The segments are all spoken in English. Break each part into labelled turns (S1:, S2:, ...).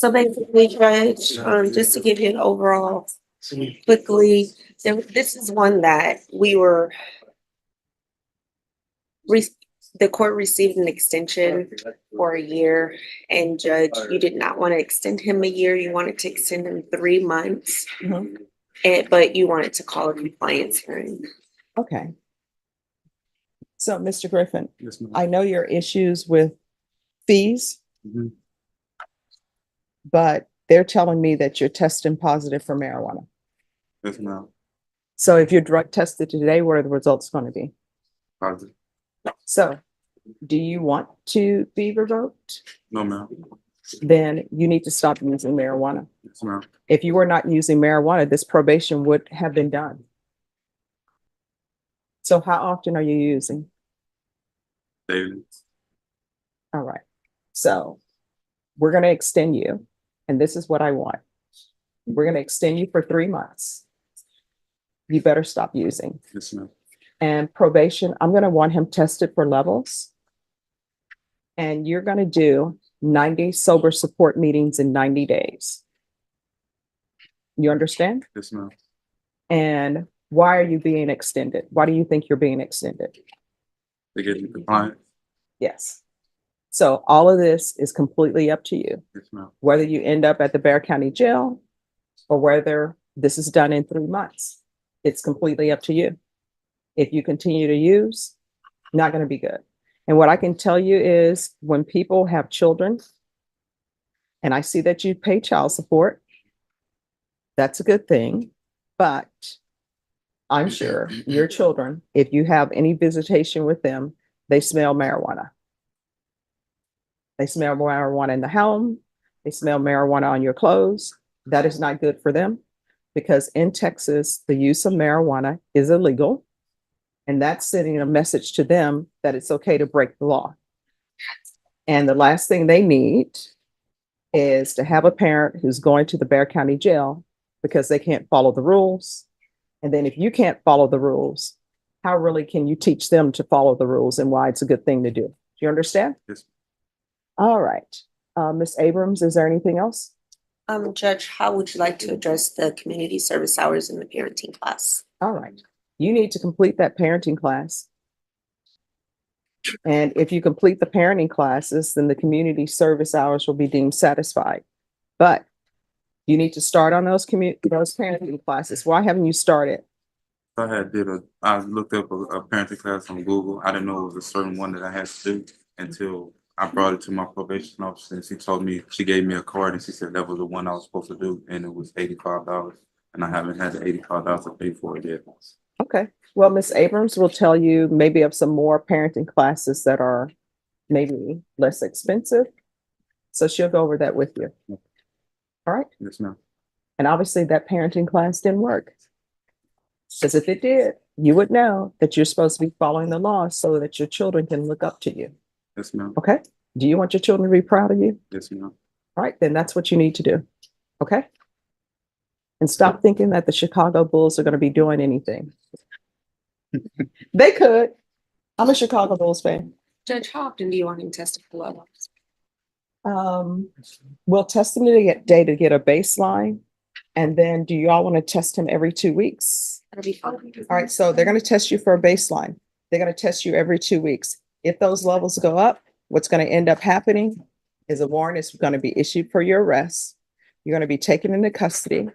S1: So basically, Judge, just to give you an overall quickly, this is one that re- the court received an extension for a year, and Judge, you did not want to extend him a year. You wanted to extend him 3 months, but you wanted to call a compliance hearing.
S2: Okay. So, Mr. Griffin,
S3: Yes, ma'am.
S2: I know your issues with fees,
S3: Mhm.
S2: but they're telling me that you're testing positive for marijuana.
S3: Yes, ma'am.
S2: So if you're drug tested today, what are the results going to be?
S3: Positive.
S2: So do you want to be revoked?
S3: No, ma'am.
S2: Then you need to stop using marijuana.
S3: Yes, ma'am.
S2: If you were not using marijuana, this probation would have been done. So how often are you using?
S3: Daily.
S2: All right. So we're going to extend you, and this is what I want. We're going to extend you for 3 months. You better stop using.
S3: Yes, ma'am.
S2: And probation, I'm going to want him tested for levels. And you're going to do 90 sober support meetings in 90 days. You understand?
S3: Yes, ma'am.
S2: And why are you being extended? Why do you think you're being extended?
S3: They get me compliant.
S2: Yes. So all of this is completely up to you,
S3: Yes, ma'am.
S2: whether you end up at the Bexar County Jail or whether this is done in 3 months. It's completely up to you. If you continue to use, not going to be good. And what I can tell you is when people have children, and I see that you pay child support, that's a good thing. But I'm sure your children, if you have any visitation with them, they smell marijuana. They smell marijuana in the home. They smell marijuana on your clothes. That is not good for them because in Texas, the use of marijuana is illegal. And that's sending a message to them that it's okay to break the law. And the last thing they need is to have a parent who's going to the Bexar County Jail because they can't follow the rules. And then if you can't follow the rules, how really can you teach them to follow the rules and why it's a good thing to do? Do you understand?
S3: Yes.
S2: All right. Ms. Abrams, is there anything else?
S1: Judge, how would you like to address the community service hours in the parenting class?
S2: All right. You need to complete that parenting class. And if you complete the parenting classes, then the community service hours will be deemed satisfied. But you need to start on those parenting classes. Why haven't you started?
S3: I looked up a parenting class on Google. I didn't know it was a certain one that I had to do until I brought it to my probation officer and she gave me a card and she said that was the one I was supposed to do and it was $85 and I haven't had the $85 to pay for it yet.
S2: Okay. Well, Ms. Abrams will tell you maybe of some more parenting classes that are maybe less expensive. So she'll go over that with you. All right.
S3: Yes, ma'am.
S2: And obviously that parenting class didn't work. Because if it did, you would know that you're supposed to be following the law so that your children can look up to you.
S3: Yes, ma'am.
S2: Okay. Do you want your children to be proud of you?
S3: Yes, ma'am.
S2: All right, then that's what you need to do. Okay. And stop thinking that the Chicago Bulls are going to be doing anything. They could. I'm a Chicago Bulls fan.
S1: Judge, how often do you want him tested for levels?
S2: We'll test him today to get a baseline. And then do you all want to test him every 2 weeks?
S1: That'll be fine.
S2: All right, so they're going to test you for a baseline. They're going to test you every 2 weeks. If those levels go up, what's going to end up happening is a warrant is going to be issued for your arrest. You're going to be taken into custody.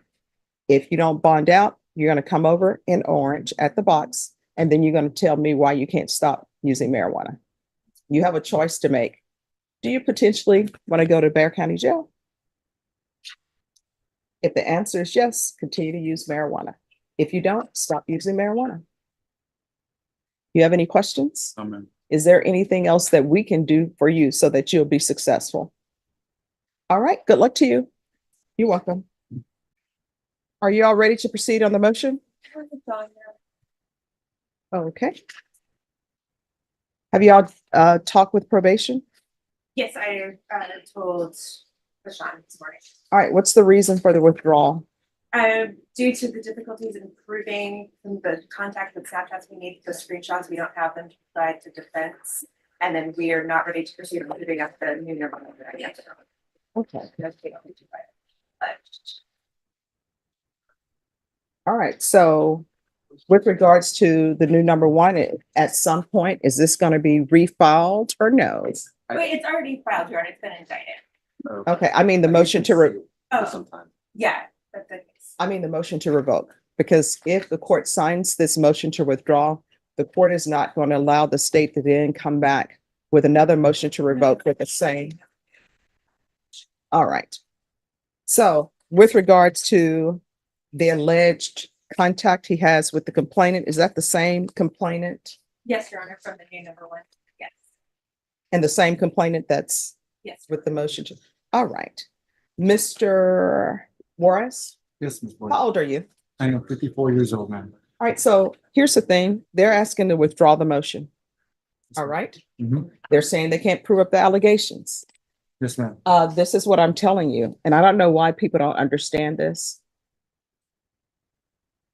S2: If you don't bond out, you're going to come over in orange at the box, and then you're going to tell me why you can't stop using marijuana. You have a choice to make. Do you potentially want to go to Bexar County Jail? If the answer is yes, continue to use marijuana. If you don't, stop using marijuana. You have any questions?
S3: Amen.
S2: Is there anything else that we can do for you so that you'll be successful? All right, good luck to you. You're welcome. Are you all ready to proceed on the motion? Okay. Have you all talked with probation?
S4: Yes, I told LaShawn this morning.
S2: All right, what's the reason for the withdrawal?
S4: Due to the difficulties in proving the contact with Snapchats, we need the screenshots. We don't have them to provide to defense. And then we are not ready to proceed with putting up the new number yet.
S2: Okay.
S4: That's taken into private. But
S2: All right. So with regards to the new number one, at some point, is this going to be refiled or no?
S4: wait, it's already filed, Your Honor, it's been indicted.
S2: Okay. I mean, the motion to,
S4: Oh, yeah, that's the case.
S2: I mean, the motion to revoke, because if the court signs this motion to withdraw, the court is not going to allow the state to then come back with another motion to revoke with the same. All right. So with regards to the alleged contact he has with the complainant, is that the same complainant
S4: Yes, Your Honor, from the new number one, yes,
S2: and the same complainant that's
S4: yes.
S2: with the motion to? All right. Mr. Juarez,
S5: Yes, Ms. Boyd.
S2: how old are you?
S5: I am 54 years old, ma'am.
S2: All right, so here's the thing. They're asking to withdraw the motion. All right?
S5: Mhm.
S2: They're saying they can't prove up the allegations.
S5: Yes, ma'am.
S2: This is what I'm telling you, and I don't know why people don't understand this.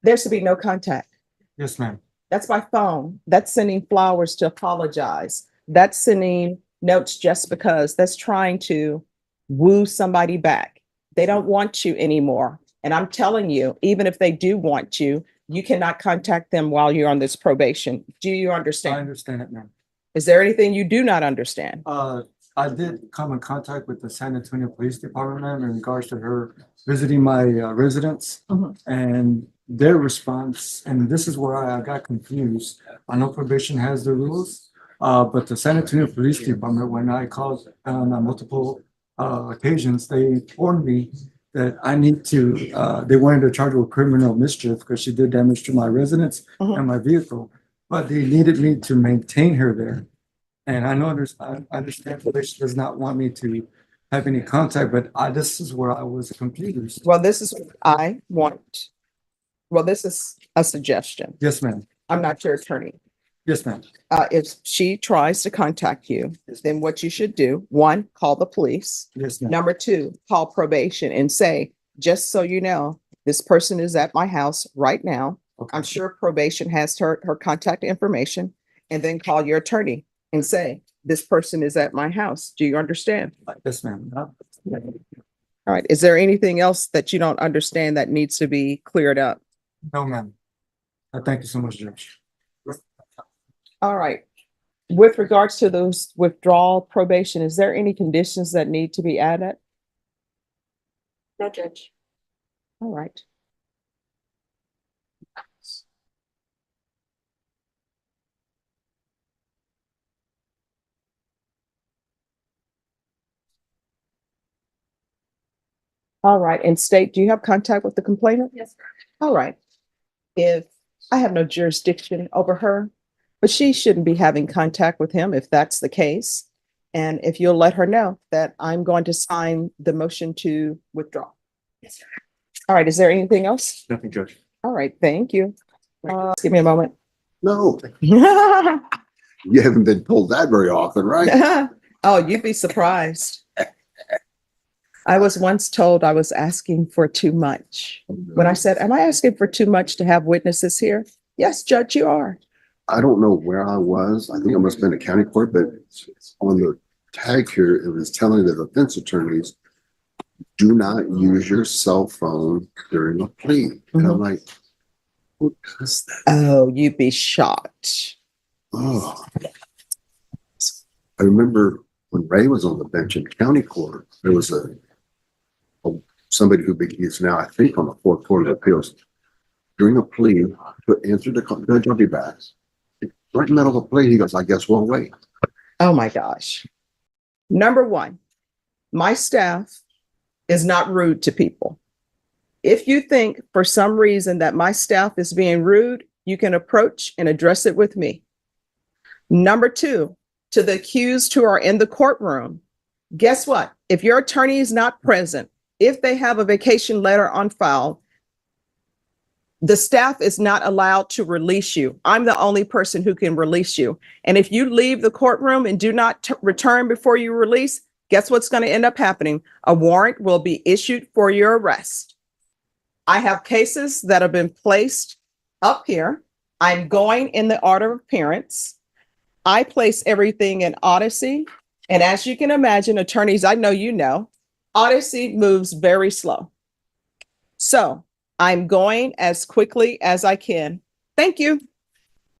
S2: There's to be no contact.
S5: Yes, ma'am.
S2: That's by phone. That's sending flowers to apologize. That's sending notes just because. That's trying to woo somebody back. They don't want you anymore. And I'm telling you, even if they do want you, you cannot contact them while you're on this probation. Do you
S5: I
S2: understand?
S5: understand it, ma'am.
S2: Is there anything you do not understand?
S5: I did come in contact with the San Antonio Police Department, ma'am, in regards to her visiting my residence.
S2: Mhm.
S5: And their response, and this is where I got confused. I know probation has the rules, but the San Antonio Police Department, when I called on multiple occasions, they informed me that I need to, they wanted to charge her with criminal mischief because she did damage to my residence
S2: Mhm.
S5: and my vehicle, but they needed me to maintain her there. And I know I understand probation does not want me to have any contact, but this is where I was confused.
S2: Well, this is what I want. Well, this is a suggestion.
S5: Yes, ma'am.
S2: I'm not your attorney.
S5: Yes, ma'am.
S2: If she tries to contact you, then what you should do, one, call the police.
S5: Yes, ma'am.
S2: Number two, call probation and say, just so you know, this person is at my house right now.
S5: Okay.
S2: I'm sure probation has her contact information, and then call your attorney and say, this person is at my house. Do you understand?
S5: Yes, ma'am.
S2: All right. Is there anything else that you don't understand that needs to be cleared up?
S5: No, ma'am. Thank you so much, Judge.
S2: All right. With regards to those withdrawal probation, is there any conditions that need to be added?
S1: No, Judge.
S2: All right. All right. And state, do you have contact with the complainant?
S4: Yes, sir.
S2: All right. If I have no jurisdiction over her, but she shouldn't be having contact with him if that's the case. And if you'll let her know that I'm going to sign the motion to withdraw.
S4: Yes, sir.
S2: All right. Is there anything else?
S5: Nothing, Judge.
S2: All right. Thank you. Give me a moment.
S6: No, you haven't been told that very often, right?
S2: Oh, you'd be surprised. I was once told I was asking for too much. When I said, am I asking for too much to have witnesses here? Yes, Judge, you are.
S6: I don't know where I was. I think I must have been a county court, but on the tag here, it was telling the defense attorneys, do not use your cell phone during a plea. And I'm like, what does that?
S2: Oh, you'd be shocked.
S6: Oh. I remember when Ray was on the bench in county court, there was somebody who is now, I think, on the fourth court of appeals. During a plea, answered the call, Judge, I'll be back. Right in the middle of a plea, he goes, I guess we'll wait.
S2: Oh my gosh. Number one, my staff is not rude to people. If you think for some reason that my staff is being rude, you can approach and address it with me. Number two, to the accused who are in the courtroom, guess what? If your attorney is not present, if they have a vacation letter on file, the staff is not allowed to release you. I'm the only person who can release you. And if you leave the courtroom and do not return before you release, guess what's going to end up happening? A warrant will be issued for your arrest. I have cases that have been placed up here. I'm going in the order of appearance. I place everything in Odyssey. And as you can imagine, attorneys, I know you know, Odyssey moves very slow. So I'm going as quickly as I can. Thank you.